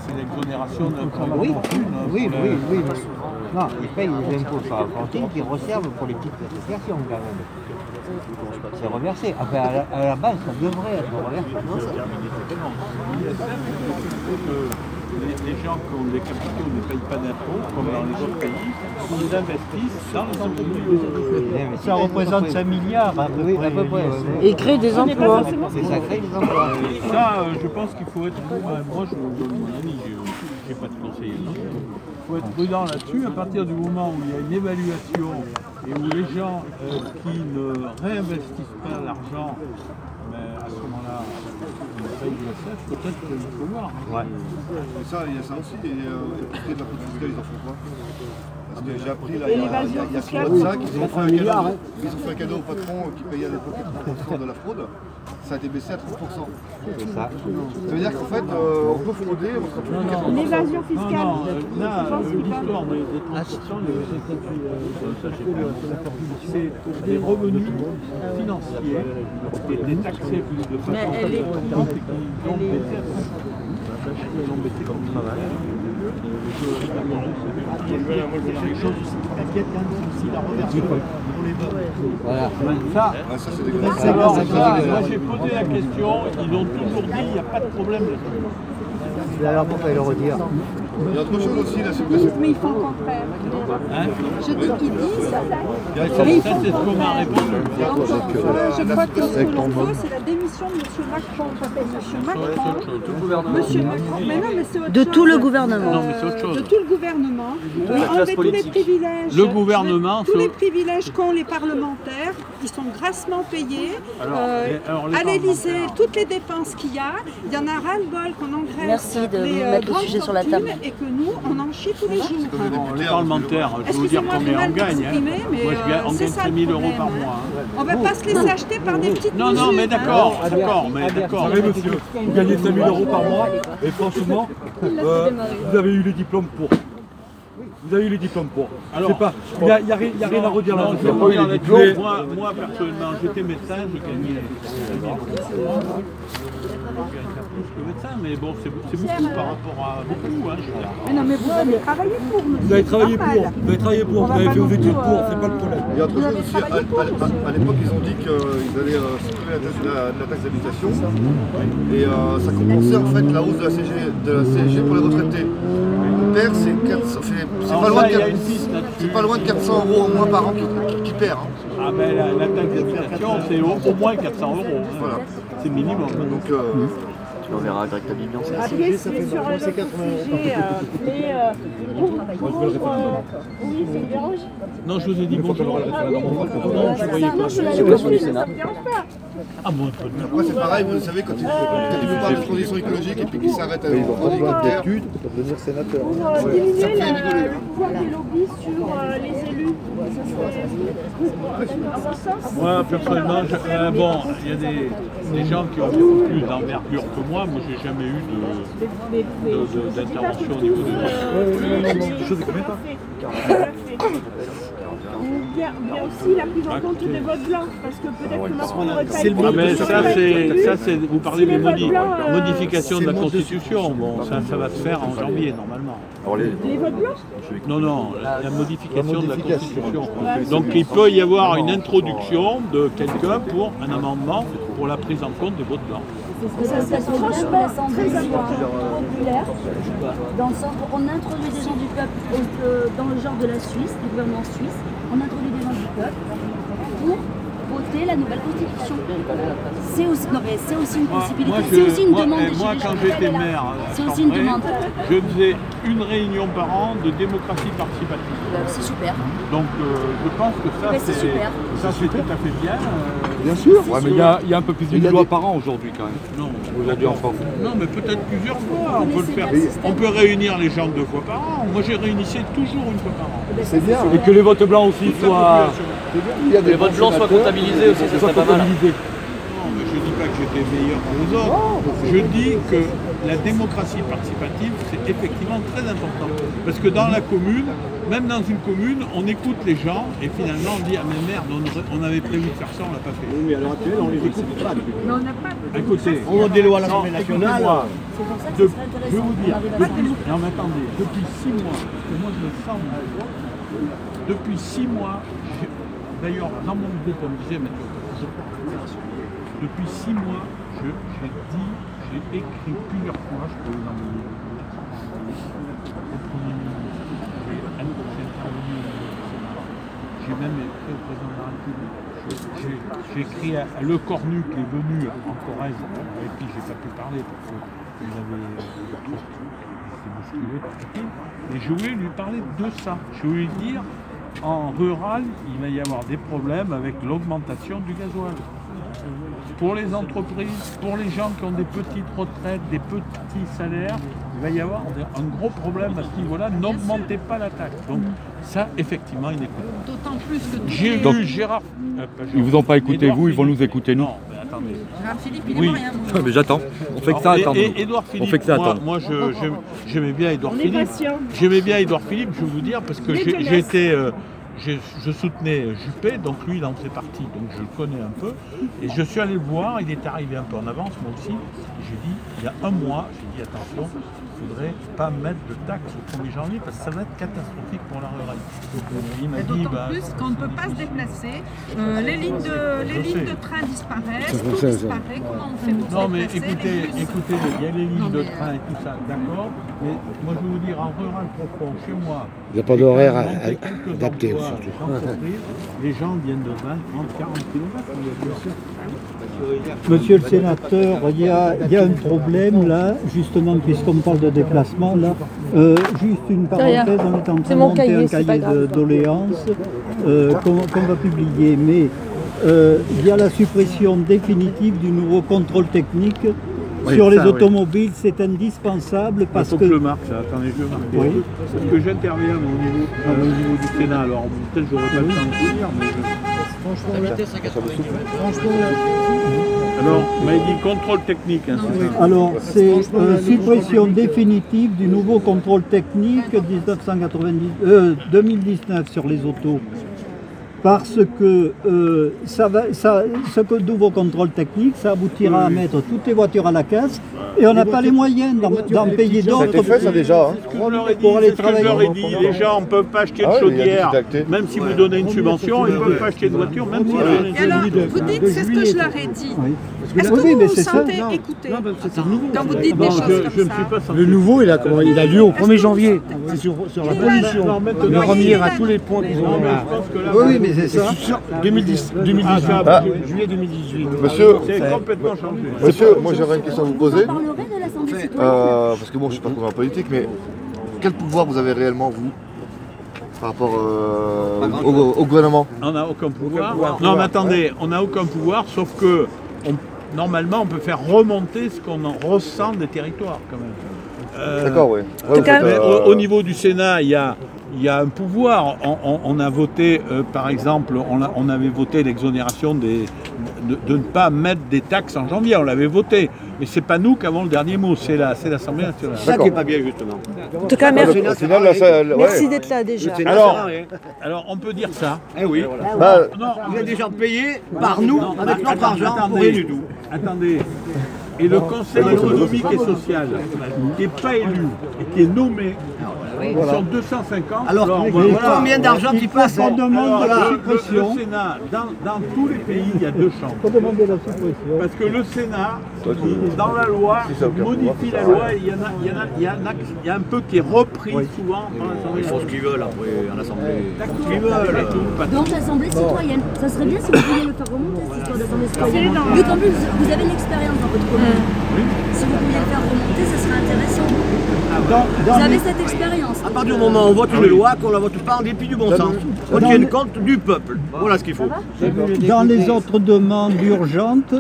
C'est l'exonération d'un travail. Oui, oui. Non, ils payent les impôts sur la cantine qu'ils reservent pour les petites associations quand même. C'est reversé. Enfin, à la base, ça devrait être reversé. Les gens qui ont des capitaux ne payent pas d'impôts, comme dans les autres pays, ils investissent dans les entreprises. Ça représente 5 milliards à peu près. À peu près. Et ils créent des emplois. Et ça crée des emplois. Ça, je pense qu'il faut être... Moi, je vous donne mon avis, je n'ai pas de conseiller. Il faut être prudent là-dessus. À partir du moment où il y a une évaluation et où les gens qui ne réinvestissent pas l'argent, à ce moment-là, on paye l'USF, peut-être qu'il faut voir. Ouais. Et ça, il y a ça aussi, et pour ce qui est de la fraude fiscale, ils en font quoi? Parce que j'ai appris là, il y a 6 mois de ça, qu'ils ont fait un cadeau au patron qui payait à l'époque 30% de la fraude. Ça a été baissé à 30%. Ça veut dire qu'en fait, on peut frauder, on se retrouve une évasion fiscale. L'histoire des 30%, c'est des revenus financiers qui étaient taxés plus de façon importante et qui ont baissé à 30%. Ils ont baissé comme travail. Les choses aussi qui m'inquiètent, c'est aussi la reversion pour les votes. Voilà. ça, c'est dégueulasse. Alors, moi j'ai posé la question, ils ont toujours dit qu'il n'y a pas de problème là-dessus. Alors pourquoi ils le retirent? Il y a autre chose aussi, la suppression. Mais ils font le contraire. Je dis qu'ils disent, Ça, c'est ce qu'on m'a répondu. je crois que ce que l'on veut, c'est la démission de M. Macron. Monsieur Macron, mais non, mais c'est autre chose. De tout le gouvernement. Non, mais c'est autre chose. De tout le gouvernement. Enlever tous les privilèges. Le gouvernement, tous les privilèges qu'ont les parlementaires, qui sont grassement payés. À l'Élysée, toutes les dépenses qu'il y a, il y en a ras-le-bol qu'on engraisse. Merci de mettre le sujet sur la table. Et que nous, on en chie tous les jours. Les parlementaires, je vais vous dire combien on gagne. Moi, on gagne 5 000 € par mois. On ne va pas se laisser acheter par des petites Non, non, mais d'accord, mais d'accord. Vous savez, monsieur, vous gagnez 5 000 € par mois, et franchement, vous avez eu les diplômes pour. Vous avez eu les diplômes pour. Alors, il n'y a rien à redire là. Moi, personnellement, j'étais médecin, je gagnais 5 000 € médecin, mais bon, c'est beaucoup par rapport à beaucoup. Hein, mais non, mais vous avez travaillé pour. Vous avez travaillé pour, vous avez fait vos études pour, c'est pas le problème. Il y a autre chose aussi, à l'époque ils ont dit qu'ils allaient supprimer la taxe d'habitation et ça compensait en fait la hausse de la CSG pour les retraités. Mon père, c'est pas loin de 400 € en moins par an qui perd. Ah ben la taxe d'habitation c'est au moins 400 €. Voilà. C'est minimum. Donc, tu l'enverras à Greg Tabibian. Après, c'est sur le sujet, oui, c'est dérange. Non, je vous ai dit bonjour. C'est quoi sur le Sénat? Ah bon, après c'est pareil, vous savez, quand il nous parle de transition écologique et puis qu'il s'arrête à l'hélicoptère. pour devenir sénateur. Pour diminuer le pouvoir des lobbies sur les élus. Moi, personnellement, bon, il y a des gens qui ont beaucoup plus d'envergure que moi. Moi, j'ai jamais eu d'intervention au niveau de... Je ne connais pas. Il y a aussi la prise en compte des votes blancs, parce que peut-être que Macron n'aurait pas été... Ah mais ça c'est, vous parlez des modifications de la Constitution. Bon, ça va se faire en janvier normalement. Les votes blancs? Non, la modification de la Constitution. Donc il peut y avoir une introduction de quelqu'un pour un amendement pour la prise en compte des votes blancs. C'est franchement très populaire, dans le sens où on introduit des gens du peuple dans le genre de la Suisse, du gouvernement suisse, on introduit des gens du peuple pour voter la nouvelle constitution. C'est aussi, une possibilité, c'est aussi une demande des Moi, quand j'étais maire, c'est aussi une demande. Je faisais une réunion par an de démocratie participative. C'est super. Donc je pense que ça, c'est tout à fait bien. Bien sûr, ouais, mais il y a un peu plus d'une loi par an aujourd'hui quand même. Non, aujourd'hui en France. Non, mais peut-être plusieurs fois. On peut le faire. On peut réunir les gens 2 fois par an. Moi, j'ai réunissais toujours une fois par an. C'est bien. Et que les votes blancs aussi soient. Que les votes blancs soient comptabilisés aussi, ça serait pas mal. Non, mais je dis pas que j'étais meilleur que les autres. Je dis que la démocratie participative, c'est effectivement très important. Parce que dans la commune, même dans une commune, on écoute les gens et finalement on dit « Ah mais merde, on avait prévu de faire ça, on l'a pas fait ». Oui, mais à l'heure actuelle, on les écoute pas. Mais on n'a pas. Écoutez, On vote des lois à l'Assemblée nationale. C'est pour ça que ce serait Je vais vous dire, intéressant. non mais attendez, depuis 6 mois, parce que moi je le sens, depuis 6 mois, d'ailleurs dans mon groupe on me disait, mais depuis 6 mois, j'ai écrit plusieurs fois, je peux vous en donner. J'ai même écrit au président de la République. J'ai écrit à Le Cornu qui est venu en Corrèze, avec qui j'ai pas pu parler parce qu'il avait trop été bousculé. Et je voulais lui parler de ça. Je voulais lui dire, en rural, il va y avoir des problèmes avec l'augmentation du gasoil. Pour les entreprises, pour les gens qui ont des petites retraites, des petits salaires, il va y avoir un gros problème à ce niveau-là. N'augmentez pas la taxe. Donc ça, effectivement, il écoute. D'autant plus que J'ai vu Gérard... Ils vous ont pas écouté vous, ils vont nous écouter nous. Non, mais attendez. Gérard Philippe, il Oui. n'aime rien. Ah, mais j'attends. On fait que ça attendre. Et Édouard Philippe, On fait que ça attendre. moi j'aimais bien Édouard On est Philippe. patient. J'aimais bien Édouard Philippe, je vais vous dire, parce que Les j'ai jeunesses. été... je soutenais Juppé, donc lui il en faisait partie, donc je le connais un peu. Et je suis allé le voir, il est arrivé un peu en avance, moi aussi. J'ai dit, il y a un mois, j'ai dit attention, il ne faudrait pas mettre de taxes au 1er janvier parce que ça va être catastrophique pour la ruralité. Il m'a dit, D'autant plus qu'on ne peut pas se déplacer, les lignes de train disparaissent, tout disparaît, comment on fait pour se non mais déplacer, écoutez, les bus. écoutez, il y a les lignes Non, de mais, train et tout ça, d'accord. Mais moi je vais vous dire, en rural profond, chez moi, Il n'y a pas d'horaire j'ai quelques adapté emplois surtout. d'entreprise, les gens viennent de 20, 30, 40 km. Monsieur le sénateur, il y a un problème là, justement, puisqu'on parle de déplacement, là. Juste une parenthèse, on est en train de monter un cahier de doléances qu'on va publier, mais il y a la suppression définitive du nouveau contrôle technique sur les automobiles, c'est indispensable parce que... je le marque ça, attendez, je le marque. Oui. Parce que j'interviens au niveau du Sénat, alors peut-être j'aurais pas le temps de vous dire, mais... Alors, on m'a dit contrôle technique. Hein, alors, c'est suppression définitive du nouveau contrôle technique 2019 sur les autos. Parce que ce nouveau contrôle technique, ça aboutira à mettre toutes les voitures à la casse et on n'a pas les moyens d'en payer d'autres. Ça a été fait ça déjà. Pour aller travailler. Je leur ai dit, les gens ne peuvent pas acheter de chaudière, même si vous donnez une subvention, ils ne peuvent pas acheter de voiture, même si vous donnez une Et alors, subvention. vous dites, c'est ce que je leur ai dit. Est-ce que Oui, vous mais vous c'est ça. sentez écouté quand vous dites des choses Je ne comme suis pas ça? sorti. Le nouveau, il a lieu au 1er janvier. C'est sur la pollution. Le revenir à tous les points qu'ils ont là. Oui, mais c'est ça. 2018, juillet 2018. Monsieur, C'est complètement changé. monsieur, moi j'aurais une question à vous poser. On parlerait de l'Assemblée citoyenne. Parce que bon, je ne suis pas trop en politique, mais quel pouvoir vous avez réellement, vous, par rapport au gouvernement? On n'a aucun pouvoir. Non, mais attendez, on n'a aucun pouvoir, sauf que normalement, on peut faire remonter ce qu'on en ressent des territoires, quand même. D'accord, oui. Au niveau du Sénat, il y a un pouvoir. On a voté, par exemple, on avait voté l'exonération de ne pas mettre des taxes en janvier. On l'avait voté. Mais c'est pas nous qui avons le dernier mot, c'est l'Assemblée nationale. C'est ça qui n'est pas bien, justement. En tout cas, merci, Merci merci d'être là déjà. Alors, on peut dire ça. Eh oui. Vous êtes déjà payé par nous, avec notre argent, pour rien du tout. Attendez. Et le Conseil économique et social, qui n'est pas élu et qui est nommé, sur 250. Alors, combien d'argent qui passe? On demande de la Le suppression. Sénat, dans tous les pays, il y a deux chambres. On demande de la suppression. Parce que le Sénat, dans la loi, modifie la loi et il y a un peu qui est repris souvent par l'Assemblée. Ils font ce qu'ils veulent après, à l'Assemblée. Ce qu'ils veulent. Donc l'Assemblée citoyenne, ça serait bien si vous pouviez le faire remonter cette histoire d'Assemblée citoyenne. Vu qu'en plus vous avez l'expérience dans votre commune. Si vous pouviez le faire remonter, ça serait intéressant. Vous avez cette expérience. À partir du moment où on vote une loi, qu'on la vote pas en dépit du bon sens. On tienne compte du peuple. Voilà ce qu'il faut. Dans les autres demandes urgentes,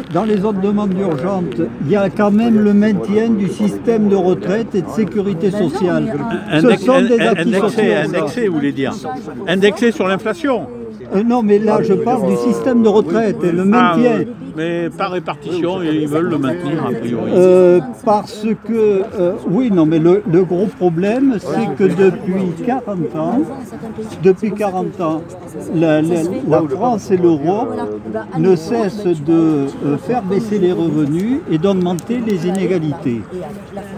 il y a quand même le maintien du système de retraite et de sécurité sociale. Ce sont des acquis sociaux. Indexé, vous voulez dire. Indexé sur l'inflation. Non, mais là, je parle du système de retraite et le maintien. Mais par répartition, ils veulent le maintenir a priori. Parce que, oui, non, mais le gros problème, c'est que depuis 40 ans, la France et l'Europe ne cessent de faire baisser les revenus et d'augmenter les inégalités.